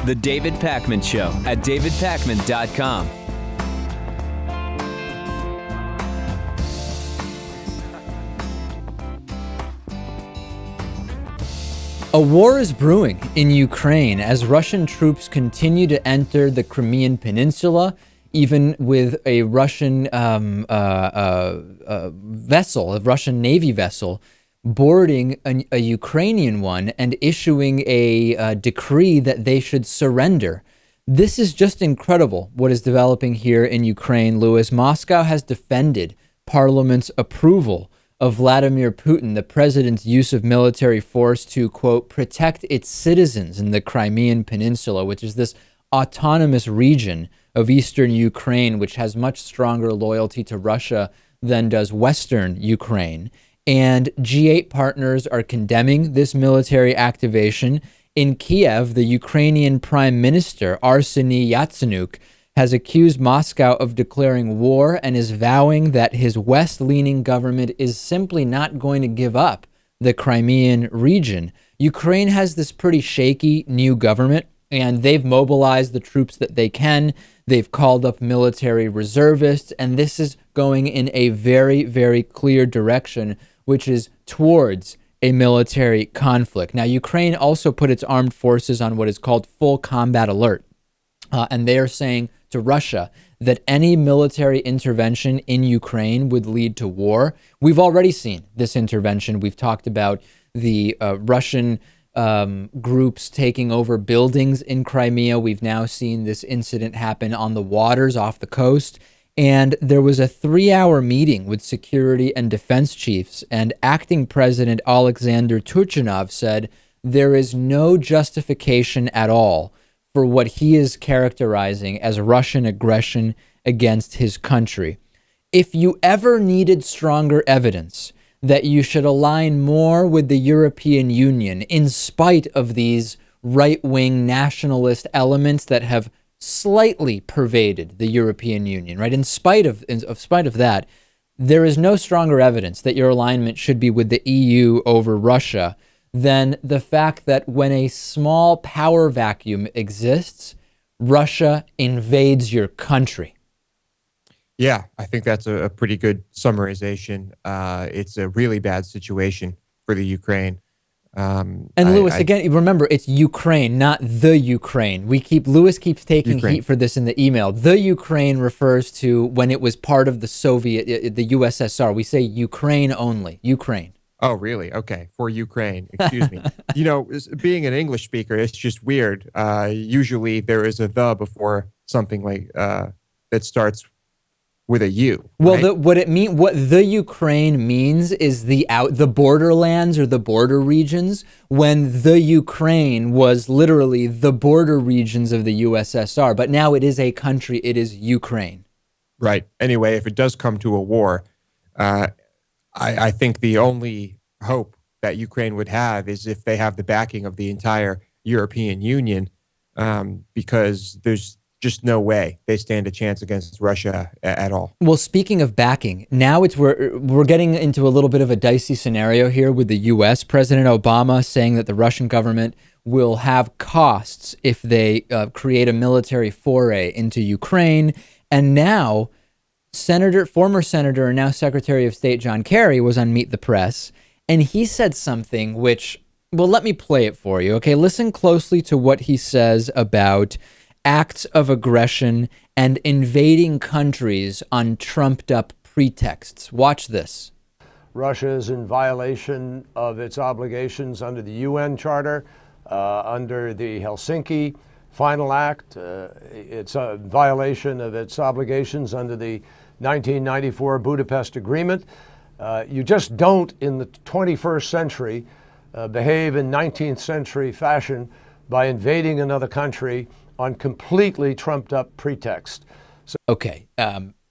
The David Pakman Show at davidpakman.com. A war is brewing in Ukraine as Russian troops continue to enter the Crimean Peninsula, even with a Russian vessel, a Russian Navy vessel, boarding a Ukrainian one and issuing a decree that they should surrender. This is just incredible what is developing here in Ukraine, Lewis. Moscow has defended Parliament's approval of Vladimir Putin, the president's use of military force to, quote, protect its citizens in the Crimean Peninsula, which is this autonomous region of eastern Ukraine, which has much stronger loyalty to Russia than does Western Ukraine. And G8 partners are condemning this military activation. In Kiev, the Ukrainian Prime Minister, Arseniy Yatsenyuk, has accused Moscow of declaring war and is vowing that his West-leaning government is simply not going to give up the Crimean region. Ukraine has this pretty shaky new government, and they've mobilized the troops that they can. They've called up military reservists, and this is going in a very, very clear direction, which is towards a military conflict. Now, Ukraine also put its armed forces on what is called full combat alert, and they are saying to Russia that any military intervention in Ukraine would lead to war. We've already seen this intervention. We've talked about the Russian groups taking over buildings in Crimea. We've now seen this incident happen on the waters off the coast. And there was a 3-hour meeting with security and defense chiefs, and acting President Alexander Turchinov said there is no justification at all for what he is characterizing as Russian aggression against his country. If you ever needed stronger evidence that you should align more with the European Union in spite of these right-wing nationalist elements that have slightly pervaded the European Union, right? In spite of that, there is no stronger evidence that your alignment should be with the EU over Russia than the fact that when a small power vacuum exists, Russia invades your country. Yeah, I think that's a pretty good summarization. It's a really bad situation for the Ukraine. And Lewis, again, remember, it's Ukraine, not the Ukraine. Lewis keeps taking heat for this in the email. The Ukraine refers to when it was part of the the USSR. We say Ukraine only, Ukraine. Oh, really? Okay. For Ukraine. Excuse me. Being an English speaker, it's just weird. Usually there is a the before something like that starts with a U. Well, right? What the Ukraine means is the borderlands or the border regions, when the Ukraine was literally the border regions of the USSR. But now it is a country. It is Ukraine. Right. Anyway, if it does come to a war, I think the only hope that Ukraine would have is if they have the backing of the entire European Union, because there's just no way they stand a chance against Russia at all. Well, speaking of backing, now we're getting into a little bit of a dicey scenario here with the U.S. President Obama saying that the Russian government will have costs if they create a military foray into Ukraine. And now former Senator and now Secretary of State John Kerry was on Meet the Press, and he said something which, well, let me play it for you. Okay, listen closely to what he says about acts of aggression and invading countries on trumped-up pretexts. Watch this. Russia is in violation of its obligations under the UN Charter, under the Helsinki Final Act. It's a violation of its obligations under the 1994 Budapest Agreement. You just don't, in the 21st century, behave in 19th century fashion by invading another country on completely trumped up pretext.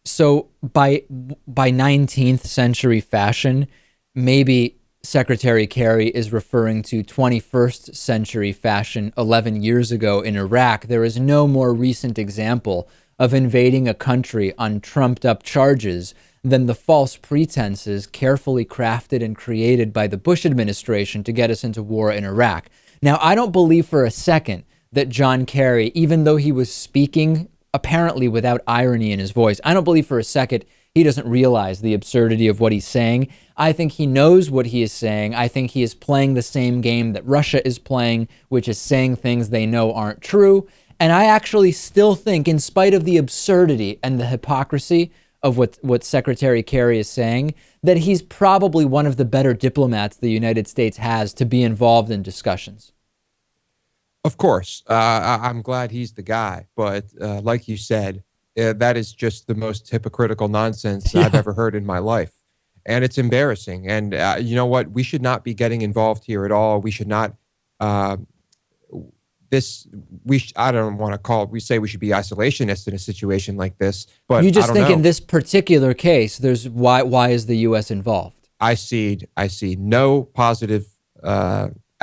So by 19th century fashion, maybe Secretary Kerry is referring to 21st century fashion 11 years ago in Iraq. There is no more recent example of invading a country on trumped up charges than the false pretenses carefully crafted and created by the Bush administration to get us into war in Iraq. Now, I don't believe for a second that John Kerry, even though he was speaking apparently without irony in his voice, I don't believe for a second he doesn't realize the absurdity of what he's saying. I think he knows what he is saying. I think he is playing the same game that Russia is playing, which is saying things they know aren't true. And I actually still think, in spite of the absurdity and the hypocrisy of what Secretary Kerry is saying, that he's probably one of the better diplomats the United States has to be involved in discussions. Of course, I'm glad he's the guy. But like you said, that is just the most hypocritical nonsense I've ever heard in my life. And it's embarrassing. And you know what? We should not be getting involved here at all. We should not. I don't want to call it. We say we should be isolationists in a situation like this. But you just I don't think know. in this particular case, there's why is the U.S. involved? I see no positive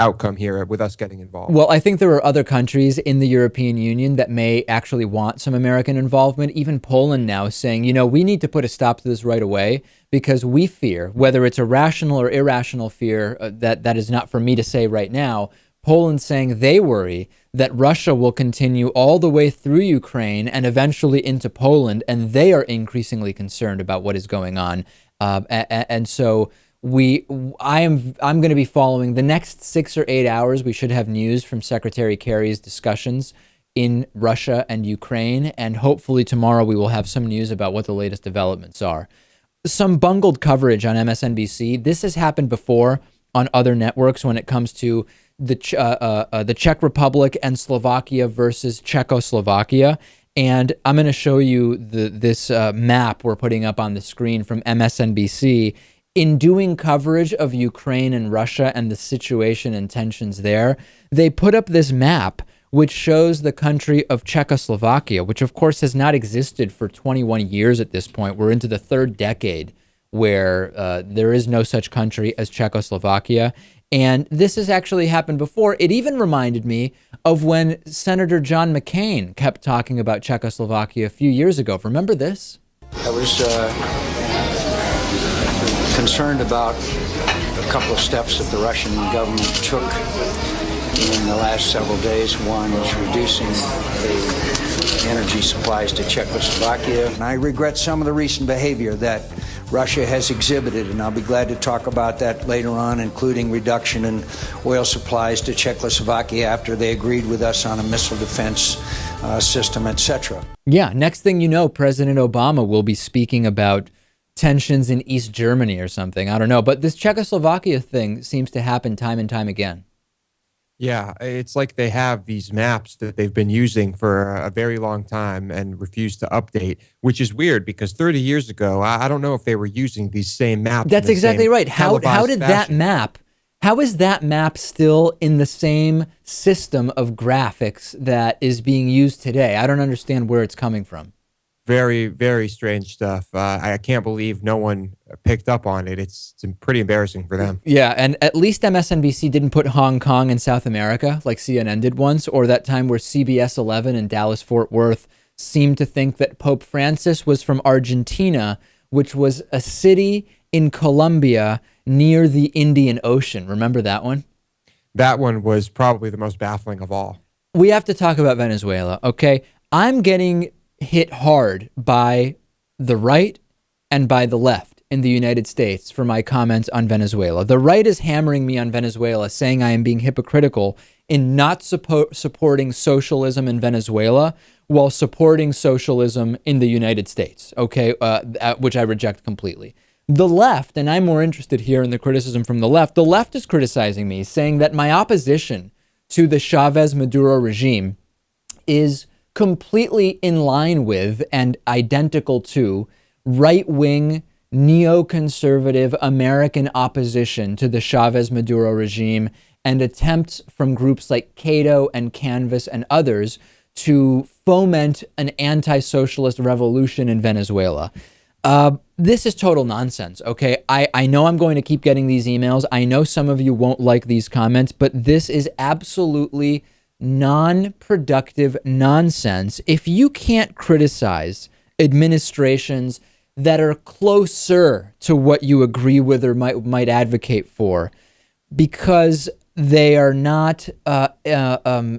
outcome here with us getting involved. Well, I think there are other countries in the European Union that may actually want some American involvement. Even Poland now saying, we need to put a stop to this right away because we fear, whether it's a rational or irrational fear, that is not for me to say right now. Poland saying they worry that Russia will continue all the way through Ukraine and eventually into Poland, and they are increasingly concerned about what is going on. And so I'm going to be following the next 6 or 8 hours. We should have news from Secretary Kerry's discussions in Russia and Ukraine, and hopefully tomorrow we will have some news about what the latest developments are. Some bungled coverage on MSNBC. This has happened before on other networks when it comes to the Czech Republic and Slovakia versus Czechoslovakia. And I'm going to show you this map we're putting up on the screen from MSNBC. In doing coverage of Ukraine and Russia and the situation and tensions there, they put up this map which shows the country of Czechoslovakia, which of course has not existed for 21 years at this point. We're into the third decade where there is no such country as Czechoslovakia. And this has actually happened before. It even reminded me of when Senator John McCain kept talking about Czechoslovakia a few years ago. Remember this? I was concerned about a couple of steps that the Russian government took in the last several days. One is reducing the energy supplies to Czechoslovakia. And I regret some of the recent behavior that Russia has exhibited, and I'll be glad to talk about that later on, including reduction in oil supplies to Czechoslovakia after they agreed with us on a missile defense system, etc. Yeah, next thing you know, President Obama will be speaking about tensions in East Germany or something. I don't know. But this Czechoslovakia thing seems to happen time and time again. Yeah, it's like they have these maps that they've been using for a very long time and refuse to update, which is weird because 30 years ago, I don't know if they were using these same maps. That's exactly right. How did that map, how is that map still in the same system of graphics that is being used today? I don't understand where it's coming from. Very, very strange stuff. I can't believe no one picked up on it. It's pretty embarrassing for them. Yeah, and at least MSNBC didn't put Hong Kong in South America like CNN did once, or that time where CBS 11 in Dallas-Fort Worth seemed to think that Pope Francis was from Argentina, which was a city in Colombia near the Indian Ocean. Remember that one? That one was probably the most baffling of all. We have to talk about Venezuela, okay? I'm getting hit hard by the right and by the left in the United States for my comments on Venezuela. The right is hammering me on Venezuela, saying I am being hypocritical in not supporting socialism in Venezuela while supporting socialism in the United States, okay, which I reject completely. The left, and I'm more interested here in the criticism from the left is criticizing me, saying that my opposition to the Chavez-Maduro regime is completely in line with and identical to right-wing, neoconservative American opposition to the Chavez-Maduro regime and attempts from groups like Cato and Canvas and others to foment an anti-socialist revolution in Venezuela. This is total nonsense, okay? I know I'm going to keep getting these emails. I know some of you won't like these comments, but this is absolutely non-productive nonsense. If you can't criticize administrations that are closer to what you agree with or might advocate for, because they are not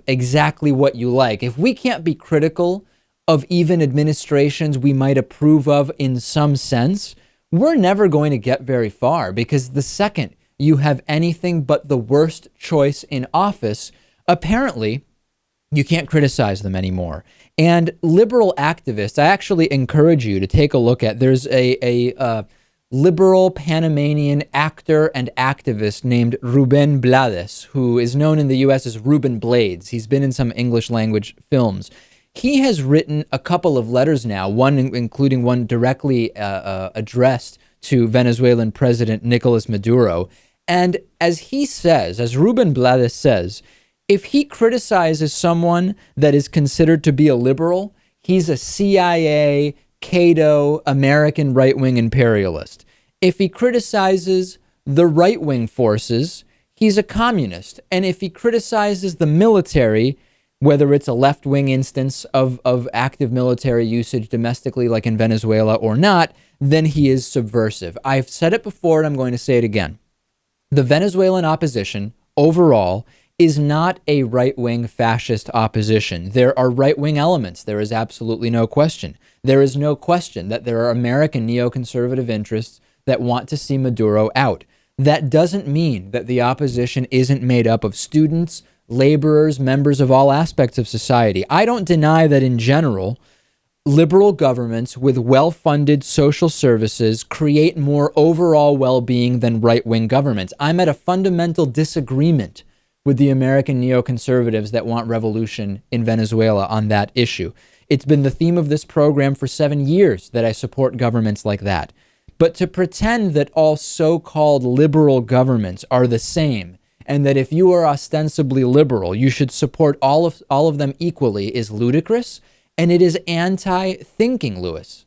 exactly what you like. If we can't be critical of even administrations we might approve of in some sense, we're never going to get very far, because the second you have anything but the worst choice in office, apparently you can't criticize them anymore. And liberal activists, I actually encourage you to take a look at, there's a liberal Panamanian actor and activist named Ruben Blades, who is known in the US as Ruben Blades. He's been in some English language films. He has written a couple of letters now, one including one directly addressed to Venezuelan President Nicolas Maduro. And as he says, as Ruben Blades says, if he criticizes someone that is considered to be a liberal, he's a CIA, Cato, American right-wing imperialist. If he criticizes the right-wing forces, he's a communist. And if he criticizes the military, whether it's a left-wing instance of active military usage domestically like in Venezuela or not, then he is subversive. I've said it before and I'm going to say it again. The Venezuelan opposition overall is not a right-wing fascist opposition. There are right-wing elements. There is absolutely no question. There is no question that there are American neoconservative interests that want to see Maduro out. That doesn't mean that the opposition isn't made up of students, laborers, members of all aspects of society. I don't deny that in general, liberal governments with well-funded social services create more overall well-being than right-wing governments. I'm at a fundamental disagreement with the American neoconservatives that want revolution in Venezuela on that issue. It's been the theme of this program for 7 years that I support governments like that. But to pretend that all so-called liberal governments are the same, and that if you are ostensibly liberal, you should support all of them equally, is ludicrous, and it is anti-thinking, Lewis.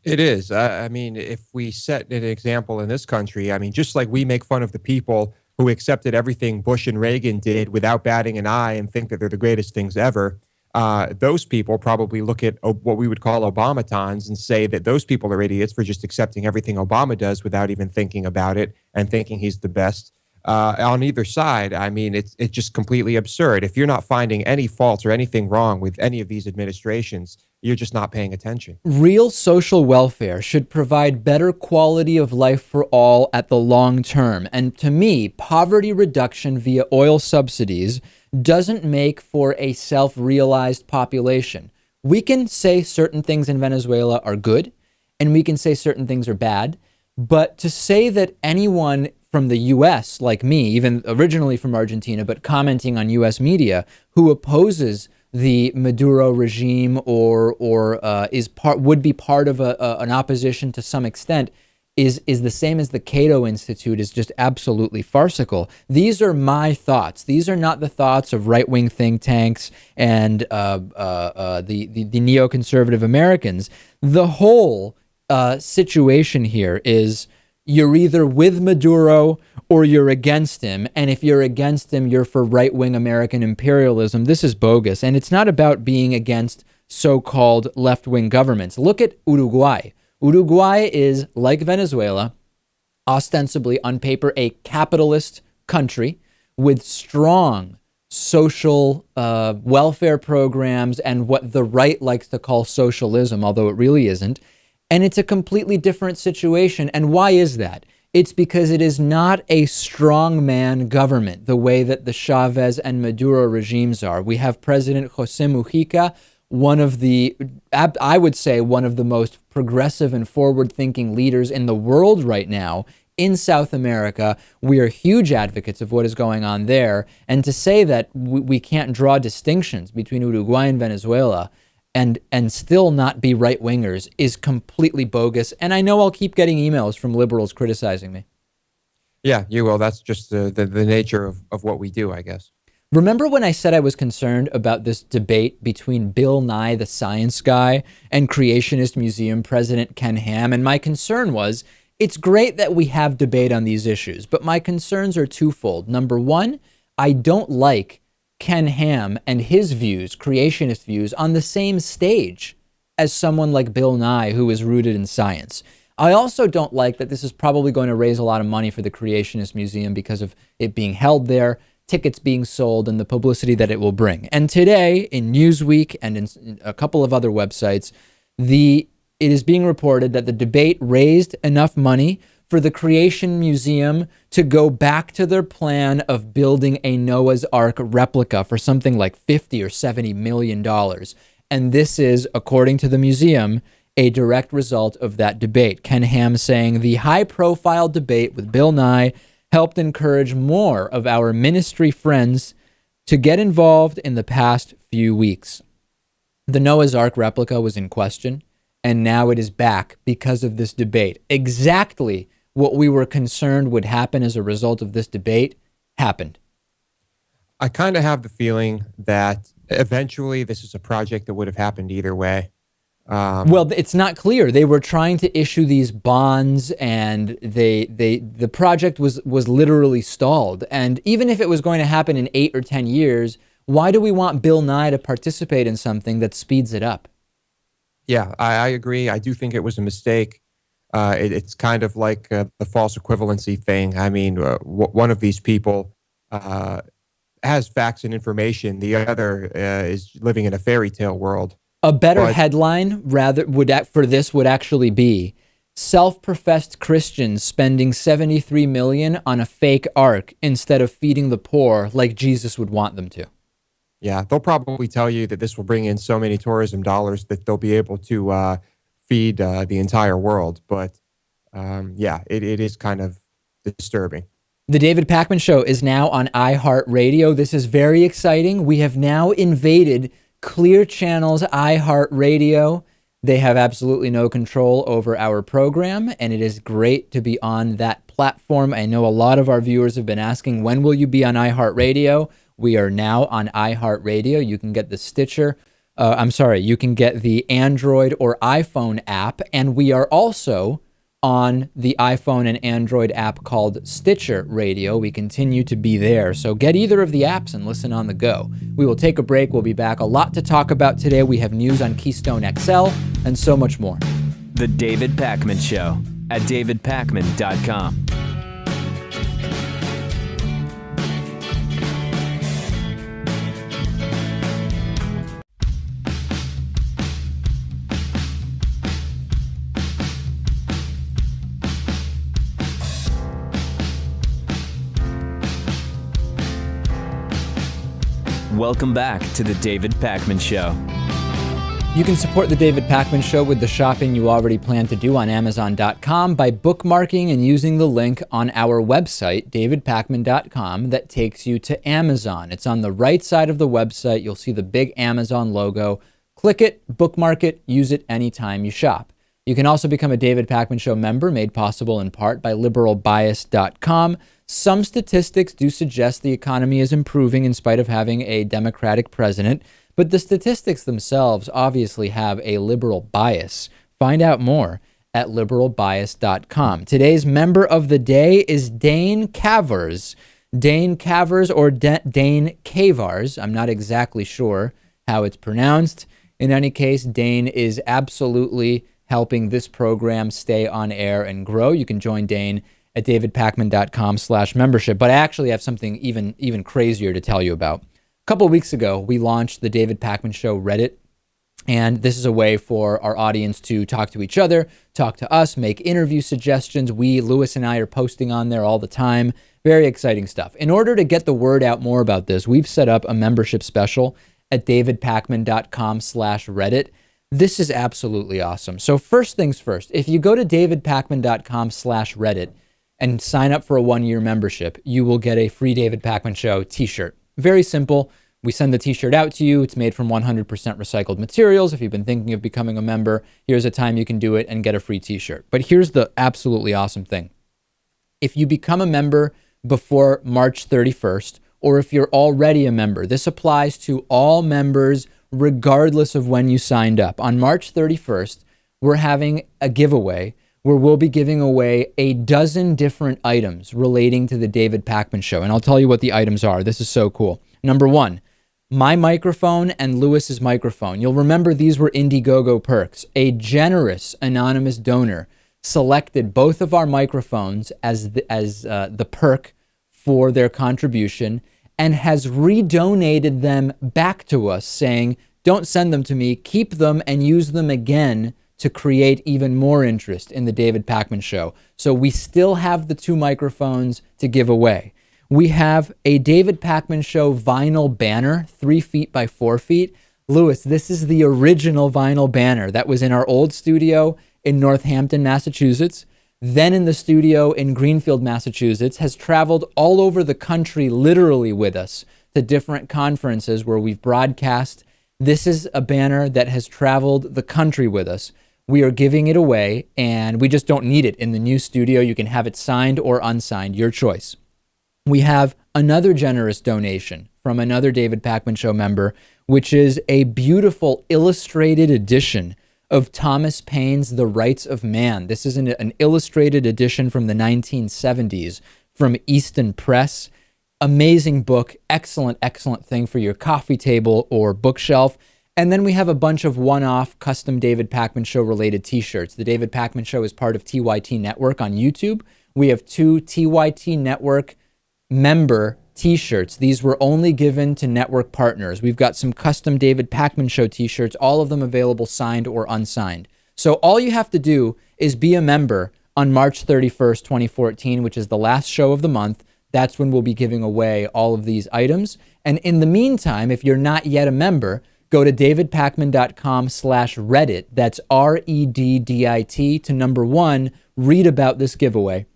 It is. I mean, if we set an example in this country, I mean, just like we make fun of the people who accepted everything Bush and Reagan did without batting an eye and think that they're the greatest things ever, those people probably look at what we would call Obamatons and say that those people are idiots for just accepting everything Obama does without even thinking about it and thinking he's the best. On either side, I mean, it's just completely absurd. If you're not finding any faults or anything wrong with any of these administrations, you're just not paying attention. Real social welfare should provide better quality of life for all at the long term. And to me, poverty reduction via oil subsidies doesn't make for a self-realized population. We can say certain things in Venezuela are good, and we can say certain things are bad, but to say that anyone from the U.S., like me, even originally from Argentina, but commenting on U.S. media, who opposes the Maduro regime or would be part of an opposition to some extent, is the same as the Cato Institute, is just absolutely farcical. These are my thoughts. These are not the thoughts of right-wing think tanks and the neoconservative Americans. The whole situation here is you're either with Maduro or you're against him. And if you're against him, you're for right-wing American imperialism. This is bogus. And it's not about being against so-called left-wing governments. Look at Uruguay. Uruguay is, like Venezuela, ostensibly on paper a capitalist country with strong social welfare programs and what the right likes to call socialism, although it really isn't. And it's a completely different situation. And why is that? It's because it is not a strongman government the way that the Chavez and Maduro regimes are. We have President Jose Mujica, one of the, I would say, one of the most progressive and forward-thinking leaders in the world right now in South America. We are huge advocates of what is going on there. And to say that we can't draw distinctions between Uruguay and Venezuela and still not be right-wingers is completely bogus. And I know I'll keep getting emails from liberals criticizing me. Yeah, you will. That's just the nature of what we do, I guess. Remember when I said I was concerned about this debate between Bill Nye, the science guy, and Creationist Museum President Ken Ham? And my concern was, it's great that we have debate on these issues, but my concerns are twofold. Number one, I don't like Ken Ham and his views, creationist views, on the same stage as someone like Bill Nye, who is rooted in science. I also don't like that this is probably going to raise a lot of money for the Creationist Museum because of it being held there, tickets being sold, and the publicity that it will bring. And today, in Newsweek and in a couple of other websites, it is being reported that the debate raised enough money for the Creation Museum to go back to their plan of building a Noah's Ark replica for something like $50 or $70 million. And this is, according to the museum, a direct result of that debate. Ken Ham saying the high-profile debate with Bill Nye helped encourage more of our ministry friends to get involved in the past few weeks. The Noah's Ark replica was in question, and now it is back because of this debate. Exactly what we were concerned would happen as a result of this debate happened. I kind of have the feeling that eventually this is a project that would have happened either way. Well, it's not clear. They were trying to issue these bonds, and the project was literally stalled. And even if it was going to happen in 8 or 10 years, why do we want Bill Nye to participate in something that speeds it up? Yeah, I agree. I do think it was a mistake. It's kind of like the false equivalency thing. I mean, one of these people has facts and information. The other is living in a fairy tale world. A better headline would actually be self-professed Christians spending $73 million on a fake ark instead of feeding the poor like Jesus would want them to. Yeah, they'll probably tell you that this will bring in so many tourism dollars that they'll be able to feed the entire world. But yeah, it is kind of disturbing. The David Pakman Show is now on iHeartRadio. This is very exciting. We have now invaded Clear Channel's iHeartRadio. They have absolutely no control over our program, and it is great to be on that platform. I know a lot of our viewers have been asking, when will you be on iHeartRadio? We are now on iHeartRadio. You can get the you can get the Android or iPhone app, and we are also on the iPhone and Android app called Stitcher Radio. We continue to be there. So get either of the apps and listen on the go. We will take a break. We'll be back. A lot to talk about today. We have news on Keystone XL and so much more. The David Pakman Show at davidpakman.com. Welcome back to the David Pakman Show. You can support the David Pakman Show with the shopping you already plan to do on Amazon.com by bookmarking and using the link on our website, davidpakman.com, that takes you to Amazon. It's on the right side of the website. You'll see the big Amazon logo. Click it, bookmark it, use it anytime you shop. You can also become a David Pakman Show member, made possible in part by liberalbias.com. Some statistics do suggest the economy is improving in spite of having a Democratic president, but the statistics themselves obviously have a liberal bias. Find out more at liberalbias.com. Today's member of the day is Dane Cavers. Dane Cavers or Dane Cavars. I'm not exactly sure how it's pronounced. In any case, Dane is absolutely helping this program stay on air and grow. You can join Dane at davidpakman.com/membership. But I actually have something even crazier to tell you about. A couple of weeks ago, we launched the David Pakman Show Reddit, and this is a way for our audience to talk to each other, talk to us, make interview suggestions. Lewis and I are posting on there all the time. Very exciting stuff. In order to get the word out more about this, we've set up a membership special at davidpakman.com/Reddit. This is absolutely awesome. So first things first, if you go to davidpakman.com/Reddit and sign up for a 1-year membership, you will get a free David Pakman Show t-shirt. Very simple. We send the t-shirt out to you. It's made from 100% recycled materials. If you've been thinking of becoming a member, here's a time you can do it and get a free t-shirt. But here's the absolutely awesome thing. If you become a member before March 31st, or if you're already a member, this applies to all members regardless of when you signed up. On March 31st, we're having a giveaway where we'll be giving away a dozen different items relating to the David Pakman Show. And I'll tell you what the items are. This is so cool. Number one, my microphone and Lewis's microphone. You'll remember these were Indiegogo perks. A generous anonymous donor selected both of our microphones as the perk for their contribution and has redonated them back to us, saying, don't send them to me, keep them and use them again to create even more interest in the David Pakman Show. So we still have the 2 microphones to give away. We have a David Pakman Show vinyl banner, 3 feet by 4 feet. Lewis, this is the original vinyl banner that was in our old studio in Northampton, Massachusetts, then in the studio in Greenfield, Massachusetts, has traveled all over the country literally with us to different conferences where we've broadcast. This is a banner that has traveled the country with us. We are giving it away, and we just don't need it in the new studio. You can have it signed or unsigned, your choice. We have another generous donation from another David Pakman Show member, which is a beautiful illustrated edition of Thomas Paine's The Rights of Man. This is an illustrated edition from the 1970s from Easton Press. Amazing book, excellent thing for your coffee table or bookshelf. And then we have a bunch of one-off custom David Pakman Show related t-shirts. The David Pakman Show is part of TYT Network on YouTube. We have 2 TYT Network member t-shirts. These were only given to network partners. We've got some custom David Pakman Show t-shirts, all of them available signed or unsigned. So all you have to do is be a member on March 31st, 2014, which is the last show of the month. That's when we'll be giving away all of these items. And in the meantime, if you're not yet a member, go to davidpakman.com/Reddit. That's REDDIT to number 1, read about this giveaway.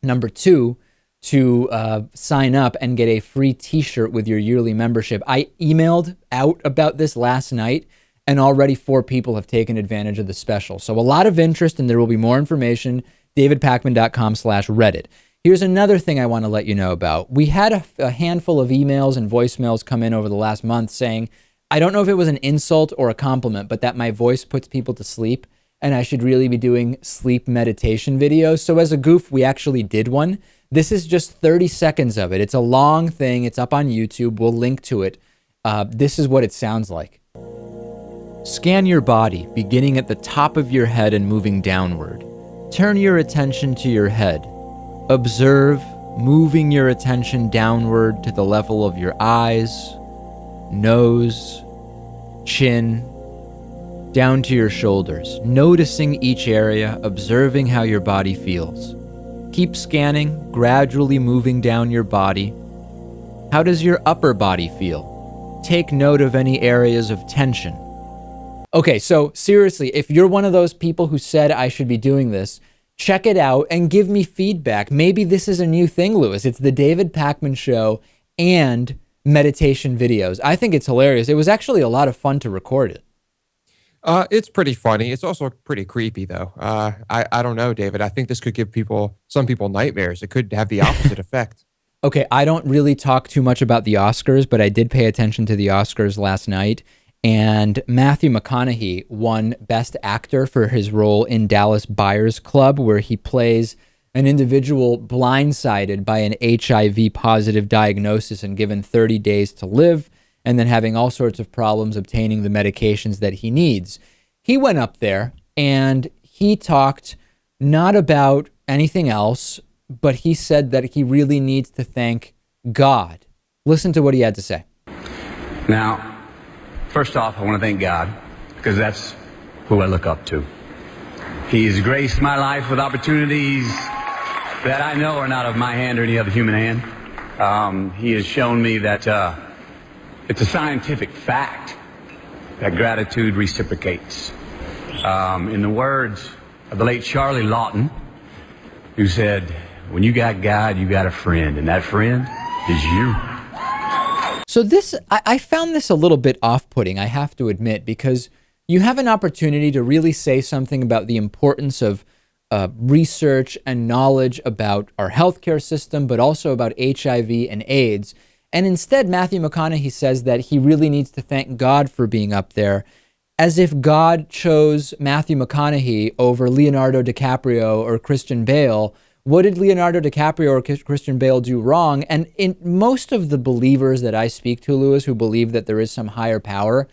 Number 2, to sign up and get a free t-shirt with your yearly membership. I emailed out about this last night, and already 4 people have taken advantage of the special. So a lot of interest, and there will be more information, davidpakman.com/Reddit. Here's another thing I want to let you know about. We had a handful of emails and voicemails come in over the last month saying, I don't know if it was an insult or a compliment, but that my voice puts people to sleep, and I should really be doing sleep meditation videos. So as a goof, we actually did one. This is just 30 seconds of it. It's a long thing. It's up on YouTube. We'll link to it. This is what it sounds like. Scan your body, beginning at the top of your head and moving downward. Turn your attention to your head. Observe, moving your attention downward to the level of your eyes, nose, chin, down to your shoulders, noticing each area, observing how your body feels. Keep scanning, gradually moving down your body. How does your upper body feel? Take note of any areas of tension. Okay, so seriously, if you're one of those people who said I should be doing this, check it out and give me feedback. Maybe this is a new thing, Lewis. It's the David Pakman Show and meditation videos. I think it's hilarious. It was actually a lot of fun to record it. It's pretty funny. It's also pretty creepy, though. I don't know, David. I think this could give some people nightmares. It could have the opposite effect. Okay, I don't really talk too much about the Oscars, but I did pay attention to the Oscars last night. And Matthew McConaughey won Best Actor for his role in Dallas Buyers Club, where he plays an individual blindsided by an HIV positive diagnosis and given 30 days to live, and then having all sorts of problems obtaining the medications that he needs. He went up there and he talked not about anything else, but he said that he really needs to thank God. Listen to what he had to say. Now, first off, I want to thank God, because that's who I look up to. He's graced my life with opportunities that I know are not of my hand or any other human hand. He has shown me that it's a scientific fact that gratitude reciprocates. In the words of the late Charlie Lawton, who said, when you got God, you got a friend, and that friend is you. So this, I found this a little bit off-putting, I have to admit, because you have an opportunity to really say something about the importance of research and knowledge about our healthcare system, but also about HIV and AIDS. And instead, Matthew McConaughey says that he really needs to thank God for being up there, as if God chose Matthew McConaughey over Leonardo DiCaprio or Christian Bale. What did Leonardo DiCaprio or Christian Bale do wrong? And in most of the believers that I speak to, Lewis, who believe that there is some higher power,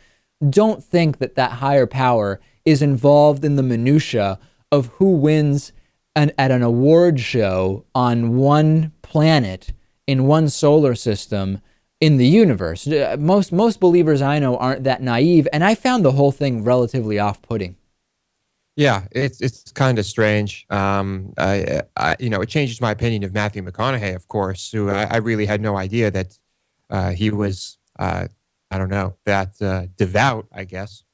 don't think that that higher power is involved in the minutia of who wins at an award show on one planet in one solar system in the universe. Most believers I know aren't that naive, and I found the whole thing relatively off-putting. Yeah, it's kind of strange. It changes my opinion of Matthew McConaughey, of course, who I really had no idea that he was, that devout, I guess.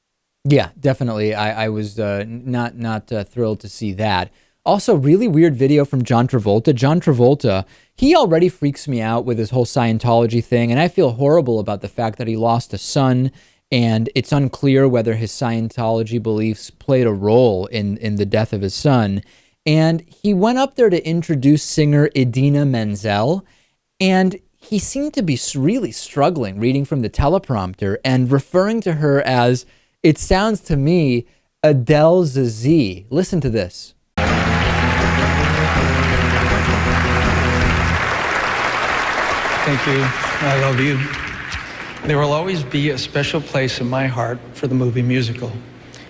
Yeah, definitely. I was not thrilled to see that. Also, really weird video from John Travolta. John Travolta, he already freaks me out with his whole Scientology thing, and I feel horrible about the fact that he lost a son, and it's unclear whether his Scientology beliefs played a role in the death of his son. And he went up there to introduce singer Idina Menzel, and he seemed to be really struggling reading from the teleprompter and referring to her as, it sounds to me, Adele Zazie. Listen to this. Thank you. I love you. There will always be a special place in my heart for the movie musical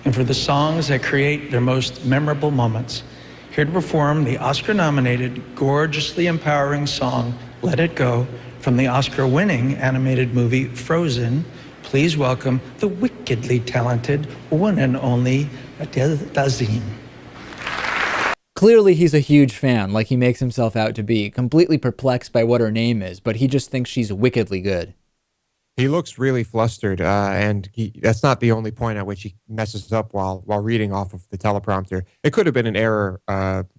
and for the songs that create their most memorable moments. Here to perform the Oscar-nominated, gorgeously empowering song, Let It Go, from the Oscar-winning animated movie Frozen, please welcome the wickedly talented one and only Adele Dazeem. Clearly, he's a huge fan, like he makes himself out to be, completely perplexed by what her name is, but he just thinks she's wickedly good. He looks really flustered, and that's not the only point at which he messes up while reading off of the teleprompter. It could have been an error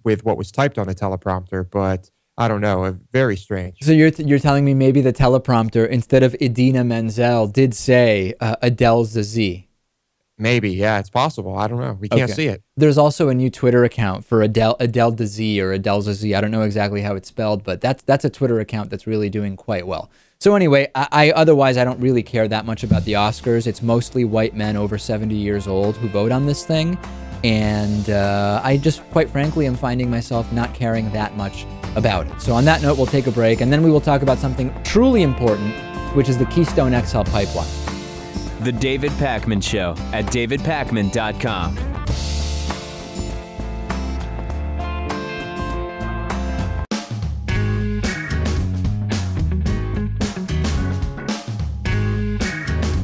with what was typed on the teleprompter, but I don't know, very strange. So you're telling me maybe the teleprompter, instead of Idina Menzel, did say Adele Zazie? Maybe, yeah, it's possible. I don't know. We can't see it. There's also a new Twitter account for Adele Dazeem or Adele Zazie. I don't know exactly how it's spelled, but that's a Twitter account that's really doing quite well. So anyway, otherwise I don't really care that much about the Oscars. It's mostly white men over 70 years old who vote on this thing, and I just, quite frankly, am finding myself not caring that much about it. So on that note, we'll take a break, and then we will talk about something truly important, which is the Keystone XL pipeline. The David Pakman Show at davidpakman.com.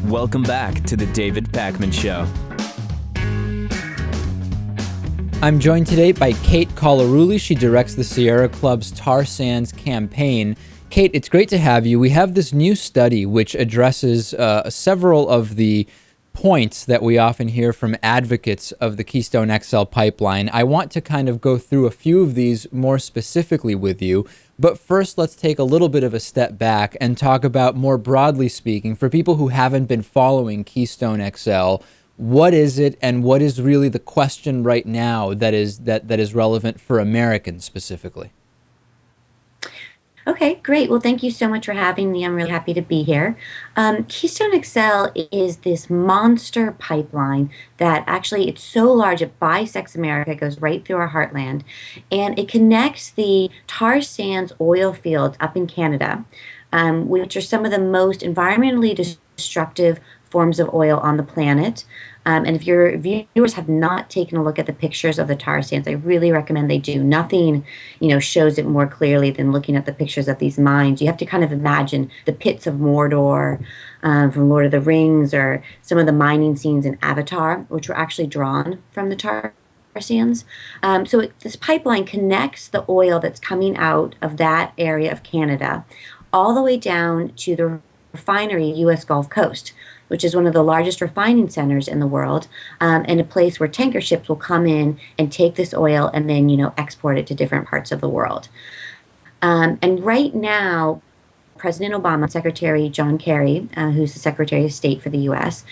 Welcome back to the David Pakman Show. I'm joined today by Kate Colaruli. She directs the Sierra Club's Tar Sands campaign. Kate, it's great to have you. We have this new study which addresses several of the points that we often hear from advocates of the Keystone XL pipeline. I want to kind of go through a few of these more specifically with you, but first let's take a little bit of a step back and talk about, more broadly speaking, for people who haven't been following Keystone XL, what is it, and what is really the question right now that is relevant for Americans specifically? Okay, great. Well, thank you so much for having me. I'm really happy to be here. Keystone XL is this monster pipeline that actually, it's so large, it bisects America, it goes right through our heartland, and it connects the tar sands oil fields up in Canada, which are some of the most environmentally destructive forms of oil on the planet. And if your viewers have not taken a look at the pictures of the tar sands, I really recommend they do. Nothing, shows it more clearly than looking at the pictures of these mines. You have to kind of imagine the pits of Mordor from Lord of the Rings, or some of the mining scenes in Avatar, which were actually drawn from the tar sands. This pipeline connects the oil that's coming out of that area of Canada all the way down to the refinery U.S. Gulf Coast, which is one of the largest refining centers in the world, and a place where tanker ships will come in and take this oil and then, export it to different parts of the world. And right now, President Obama, Secretary John Kerry, who's the Secretary of State for the U.S.,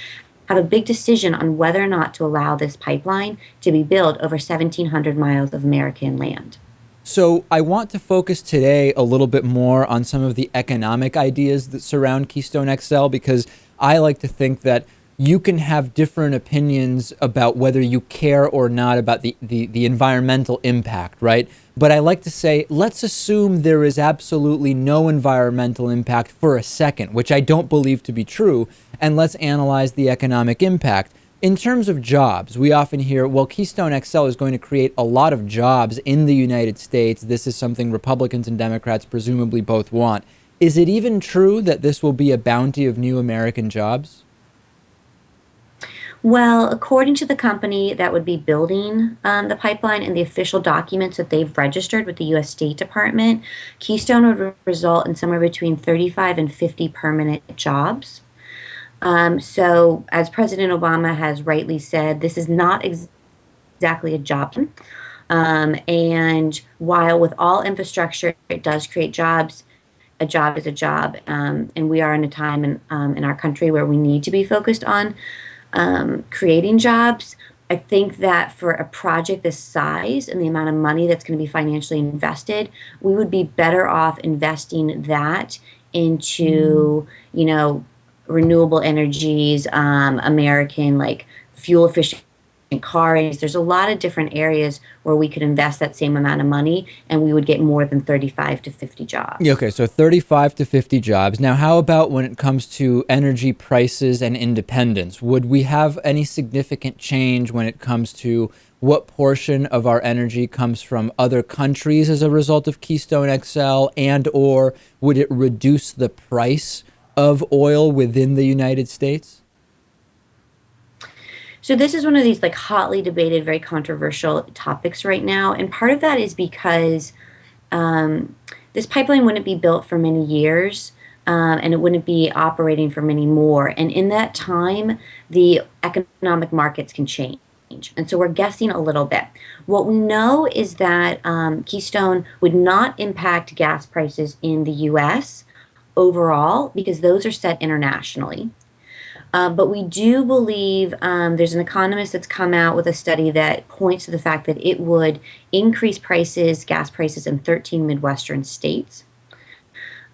have a big decision on whether or not to allow this pipeline to be built over 1,700 miles of American land. So I want to focus today a little bit more on some of the economic ideas that surround Keystone XL, because I like to think that you can have different opinions about whether you care or not about the environmental impact, right? But I like to say, let's assume there is absolutely no environmental impact for a second, which I don't believe to be true, and let's analyze the economic impact. In terms of jobs, we often hear, well, Keystone XL is going to create a lot of jobs in the United States. This is something Republicans and Democrats presumably both want. Is it even true that this will be a bounty of new American jobs? Well, according to the company that would be building the pipeline and the official documents that they've registered with the U.S. State Department, Keystone would result in somewhere between 35 and 50 permanent jobs. So, as President Obama has rightly said, this is not exactly a job. And while with all infrastructure, it does create jobs, a job is a job. And we are in a time in our country where we need to be focused on creating jobs. I think that for a project this size and the amount of money that's going to be financially invested, we would be better off investing that into, renewable energies, American like fuel efficient cars. There's a lot of different areas where we could invest that same amount of money and we would get more than 35 to 50 jobs. Yeah, okay, so 35 to 50 jobs. Now, how about when it comes to energy prices and independence? Would we have any significant change when it comes to what portion of our energy comes from other countries as a result of Keystone XL, and or would it reduce the price of oil within the United States? So this is one of these like hotly debated, very controversial topics right now. And part of that is because this pipeline wouldn't be built for many years and it wouldn't be operating for many more. And in that time, the economic markets can change. And so we're guessing a little bit. What we know is that Keystone would not impact gas prices in the U.S. overall because those are set internationally. But we do believe there's an economist that's come out with a study that points to the fact that it would increase gas prices in 13 Midwestern states.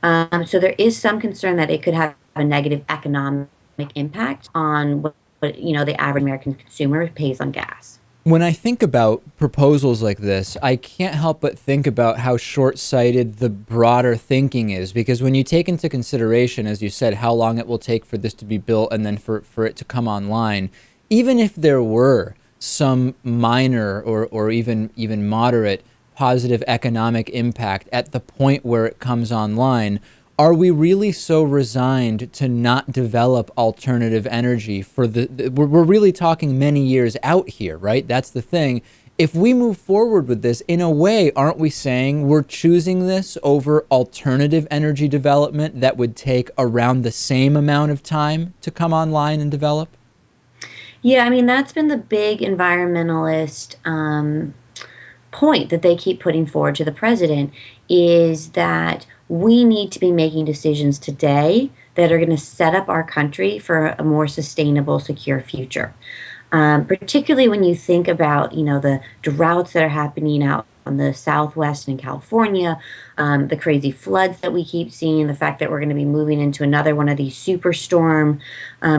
So there is some concern that it could have a negative economic impact on what the average American consumer pays on gas. When I think about proposals like this, I can't help but think about how short-sighted the broader thinking is, because when you take into consideration, as you said, how long it will take for this to be built and then for it to come online, even if there were some minor or even moderate positive economic impact at the point where it comes online, are we really so resigned to not develop alternative energy for we're really talking many years out here, right? That's the thing. If we move forward with this, in a way, aren't we saying we're choosing this over alternative energy development that would take around the same amount of time to come online and develop? Yeah, I mean, that's been the big environmentalist point that they keep putting forward to the president, is that we need to be making decisions today that are going to set up our country for a more sustainable, secure future. Particularly when you think about, the droughts that are happening out on the Southwest and in California, the crazy floods that we keep seeing, the fact that we're going to be moving into another one of these superstorm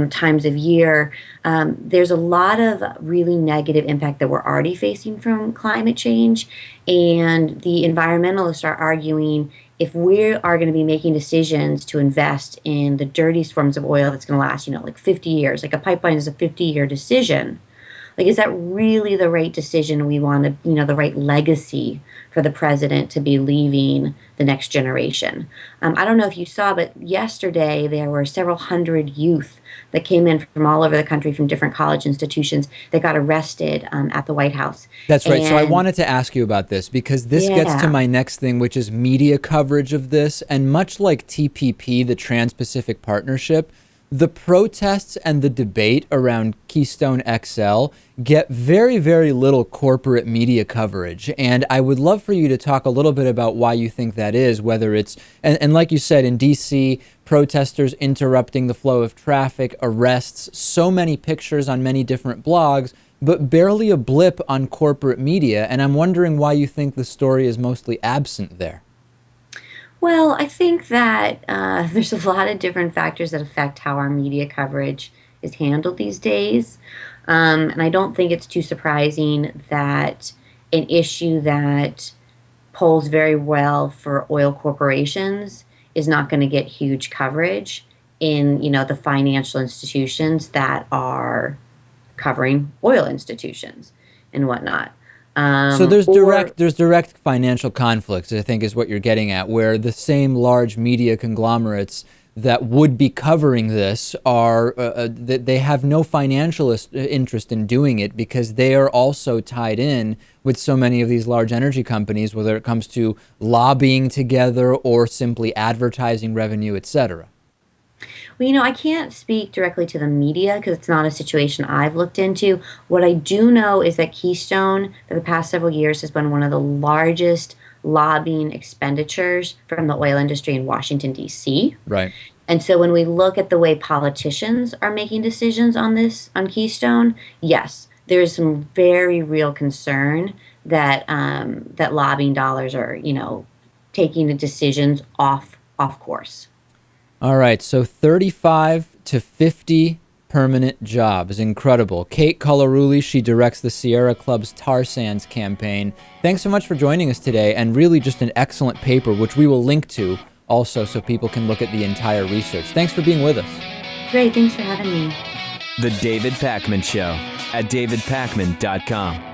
times of year. There's a lot of really negative impact that we're already facing from climate change. And the environmentalists are arguing if we are going to be making decisions to invest in the dirtiest forms of oil that's going to last, like 50 years, like a pipeline is a 50-year decision. Like, is that really the right decision we want to, the right legacy for the president to be leaving the next generation? I don't know if you saw, but yesterday there were several hundred youth that came in from all over the country from different college institutions that got arrested at the White House. That's right. So I wanted to ask you about this because this gets to my next thing, which is media coverage of this. And much like TPP, the Trans-Pacific Partnership, the protests and the debate around Keystone XL get very, very little corporate media coverage. And I would love for you to talk a little bit about why you think that is, whether it's, and like you said, in DC, protesters interrupting the flow of traffic, arrests, so many pictures on many different blogs, but barely a blip on corporate media. And I'm wondering why you think the story is mostly absent there. Well, I think that there's a lot of different factors that affect how our media coverage is handled these days. And I don't think it's too surprising that an issue that polls very well for oil corporations is not going to get huge coverage in, the financial institutions that are covering oil institutions and whatnot. So there's direct financial conflicts, I think is what you're getting at, where the same large media conglomerates that would be covering this are they have no financial interest in doing it because they are also tied in with so many of these large energy companies, whether it comes to lobbying together or simply advertising revenue, etc. Well, I can't speak directly to the media because it's not a situation I've looked into. What I do know is that Keystone, for the past several years, has been one of the largest lobbying expenditures from the oil industry in Washington, D.C. Right. And so when we look at the way politicians are making decisions on Keystone, yes, there is some very real concern that that lobbying dollars are, taking the decisions off course. All right, so 35 to 50 permanent jobs. Incredible. Kate Collarulli, she directs the Sierra Club's Tar Sands campaign. Thanks so much for joining us today, and really just an excellent paper, which we will link to also so people can look at the entire research. Thanks for being with us. Great, thanks for having me. The David Pakman Show at davidpakman.com.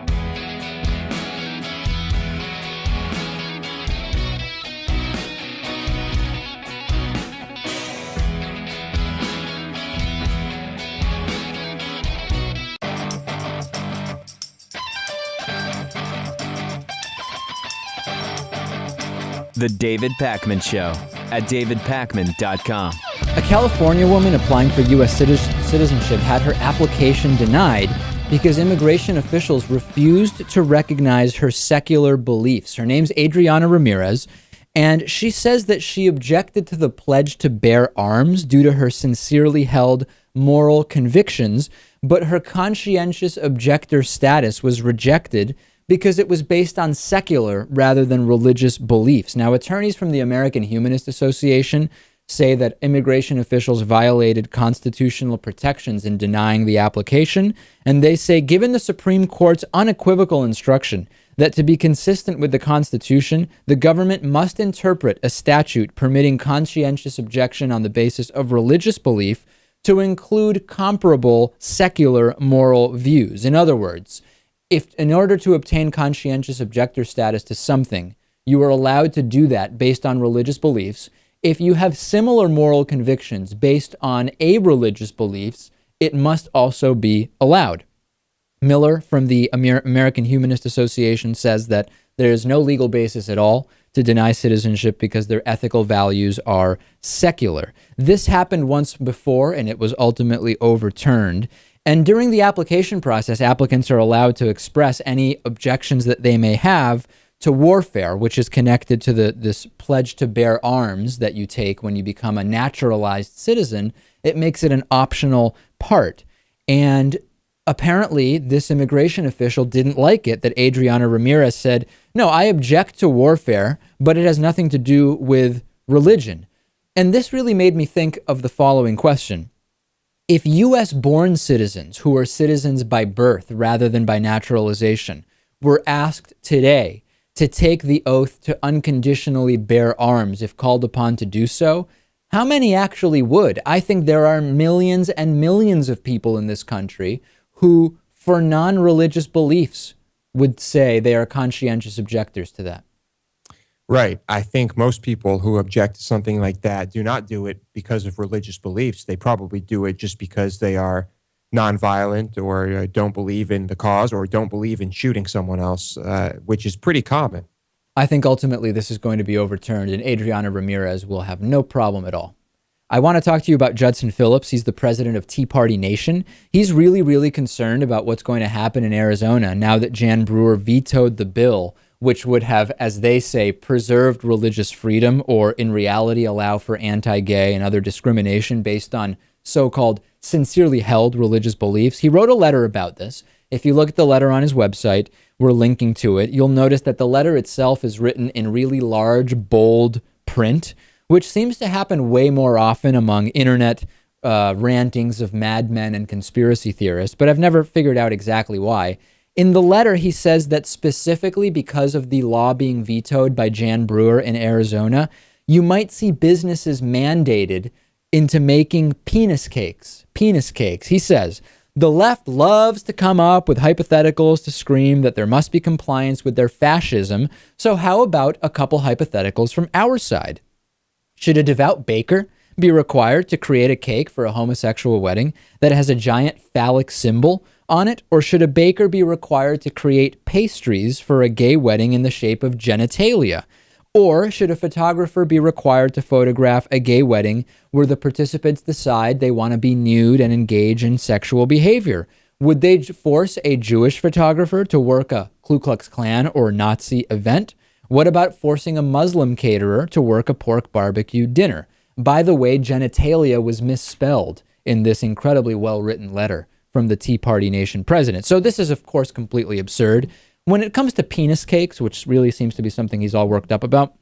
The David Pakman Show at davidpakman.com. A California woman applying for U.S. citizenship had her application denied because immigration officials refused to recognize her secular beliefs. Her name's Adriana Ramirez, and she says that she objected to the pledge to bear arms due to her sincerely held moral convictions, but her conscientious objector status was rejected because it was based on secular rather than religious beliefs. Now, attorneys from the American Humanist Association say that immigration officials violated constitutional protections in denying the application, and they say, given the Supreme Court's unequivocal instruction that to be consistent with the Constitution, the government must interpret a statute permitting conscientious objection on the basis of religious belief to include comparable secular moral views. In other words, if in order to obtain conscientious objector status to something, you are allowed to do that based on religious beliefs, if you have similar moral convictions based on a-religious beliefs, it must also be allowed. Miller from the American Humanist Association says that there is no legal basis at all to deny citizenship because their ethical values are secular. This happened once before, and it was ultimately overturned. And during the application process, applicants are allowed to express any objections that they may have to warfare, which is connected to this pledge to bear arms that you take when you become a naturalized citizen. It makes it an optional part. And apparently, this immigration official didn't like it that Adriana Ramirez said, no, I object to warfare, but it has nothing to do with religion. And this really made me think of the following question. If U.S.-born citizens who are citizens by birth rather than by naturalization were asked today to take the oath to unconditionally bear arms if called upon to do so, how many actually would? I think there are millions and millions of people in this country who, for non-religious beliefs, would say they are conscientious objectors to that. Right. I think most people who object to something like that do not do it because of religious beliefs. They probably do it just because they are nonviolent or don't believe in the cause or don't believe in shooting someone else, which is pretty common. I think ultimately this is going to be overturned and Adriana Ramirez will have no problem at all. I want to talk to you about Judson Phillips. He's the president of Tea Party Nation. He's really, really concerned about what's going to happen in Arizona now that Jan Brewer vetoed the bill, which would have, as they say, preserved religious freedom or in reality allow for anti-gay and other discrimination based on so-called sincerely held religious beliefs. He wrote a letter about this. If you look at the letter on his website, we're linking to it. You'll notice that the letter itself is written in really large, bold print, which seems to happen way more often among internet rantings of madmen and conspiracy theorists, but I've never figured out exactly why. In the letter, he says that specifically because of the law being vetoed by Jan Brewer in Arizona, you might see businesses mandated into making penis cakes. Penis cakes. He says, The left loves to come up with hypotheticals to scream that there must be compliance with their fascism. So how about a couple hypotheticals from our side? Should a devout baker be required to create a cake for a homosexual wedding that has a giant phallic symbol on it? Or should a baker be required to create pastries for a gay wedding in the shape of genitalia? Or should a photographer be required to photograph a gay wedding where the participants decide they want to be nude and engage in sexual behavior? Would they force a Jewish photographer to work a Ku Klux Klan or Nazi event? What about forcing a Muslim caterer to work a pork barbecue dinner? By the way, genitalia was misspelled in this incredibly well-written letter from the Tea Party Nation president. So this is, of course, completely absurd. When it comes to penis cakes, which really seems to be something he's all worked up about,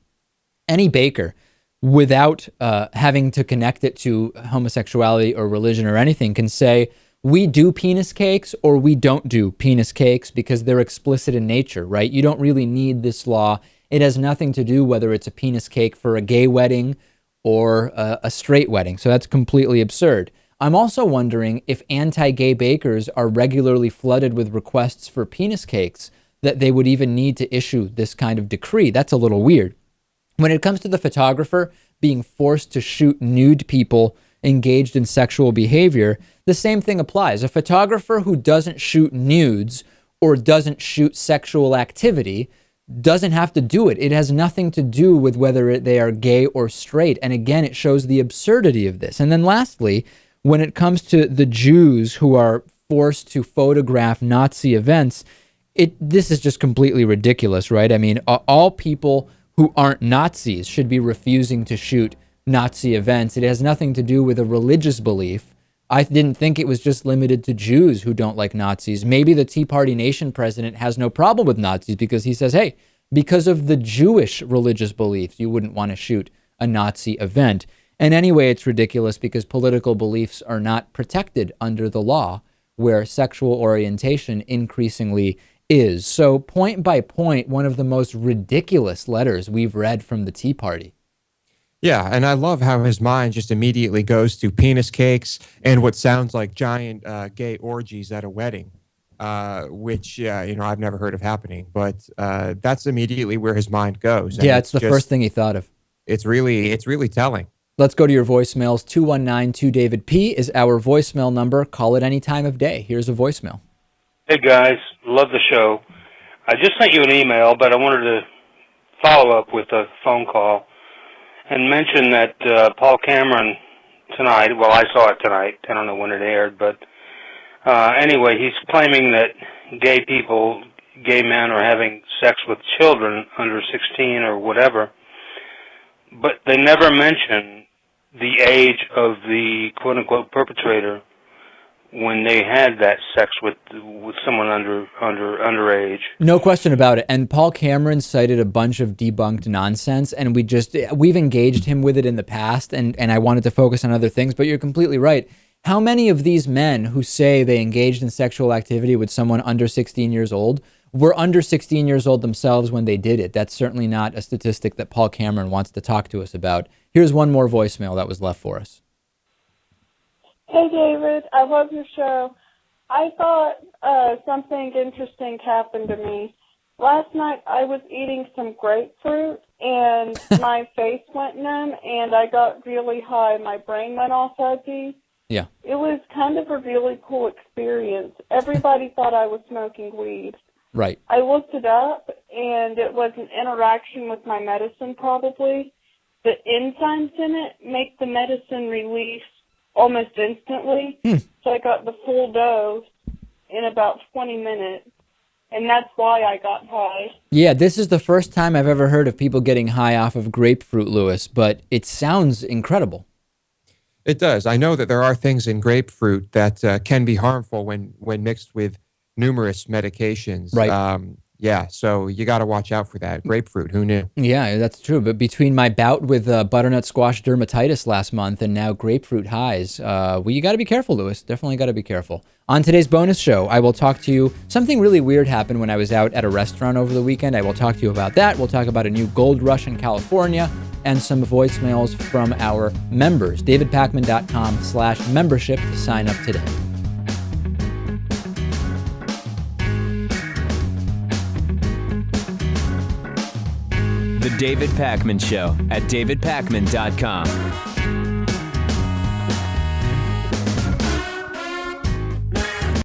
any baker, without having to connect it to homosexuality or religion or anything, can say, we do penis cakes or we don't do penis cakes because they're explicit in nature, right? You don't really need this law. It has nothing to do whether it's a penis cake for a gay wedding or a straight wedding. So that's completely absurd. I'm also wondering if anti-gay bakers are regularly flooded with requests for penis cakes, that they would even need to issue this kind of decree. That's a little weird. When it comes to the photographer being forced to shoot nude people engaged in sexual behavior, the same thing applies. A photographer who doesn't shoot nudes or doesn't shoot sexual activity doesn't have to do it. It has nothing to do with whether they are gay or straight. And again, it shows the absurdity of this. And then lastly, when it comes to the Jews who are forced to photograph Nazi events, this is just completely ridiculous, right? I mean, all people who aren't Nazis should be refusing to shoot Nazi events. It has nothing to do with a religious belief. I didn't think it was just limited to Jews who don't like Nazis. Maybe the Tea Party Nation president has no problem with Nazis because he says, hey, because of the Jewish religious beliefs, you wouldn't want to shoot a Nazi event. And anyway, it's ridiculous because political beliefs are not protected under the law, where sexual orientation increasingly is. So point by point, one of the most ridiculous letters we've read from the Tea Party. Yeah, and I love how his mind just immediately goes to penis cakes and what sounds like giant gay orgies at a wedding, which I've never heard of happening, but that's immediately where his mind goes. Yeah, it's the first thing he thought of. It's really telling. Let's go to your voicemails. 219-2-DAVID-P is our voicemail number. Call it any time of day. Here's a voicemail. Hey, guys. Love the show. I just sent you an email, but I wanted to follow up with a phone call and mention that Paul Cameron tonight, well, I saw it tonight. I don't know when it aired, but anyway, he's claiming that gay men are having sex with children under 16 or whatever, but they never mention the age of the quote-unquote perpetrator when they had that sex with someone underage. No question about it. And Paul Cameron cited a bunch of debunked nonsense, and we've engaged him with it in the past, and I wanted to focus on other things, but you're completely right. How many of these men who say they engaged in sexual activity with someone under 16 years old were under 16 years old themselves when they did it? That's certainly not a statistic that Paul Cameron wants to talk to us about. Here's one more voicemail that was left for us. Hey, David. I love your show. I thought something interesting happened to me. Last night I was eating some grapefruit, and my face went numb, and I got really high. My brain went all fuzzy. Yeah. It was kind of a really cool experience. Everybody thought I was smoking weed. Right. I looked it up, and it was an interaction with my medicine probably. The enzymes in it make the medicine release almost instantly. So I got the full dose in about 20 minutes, and that's why I got high. Yeah, this is the first time I've ever heard of people getting high off of grapefruit, Lewis, but it sounds incredible. It does. I know that there are things in grapefruit that can be harmful when mixed with numerous medications. Right. Yeah, so you got to watch out for that. Grapefruit, who knew? Yeah, that's true. But between my bout with butternut squash dermatitis last month and now grapefruit highs, you got to be careful, Lewis. Definitely got to be careful. On today's bonus show, I will talk to you. Something really weird happened when I was out at a restaurant over the weekend. I will talk to you about that. We'll talk about a new gold rush in California and some voicemails from our members. DavidPakman.com/membership to sign up today. The David Pakman Show at davidpakman.com.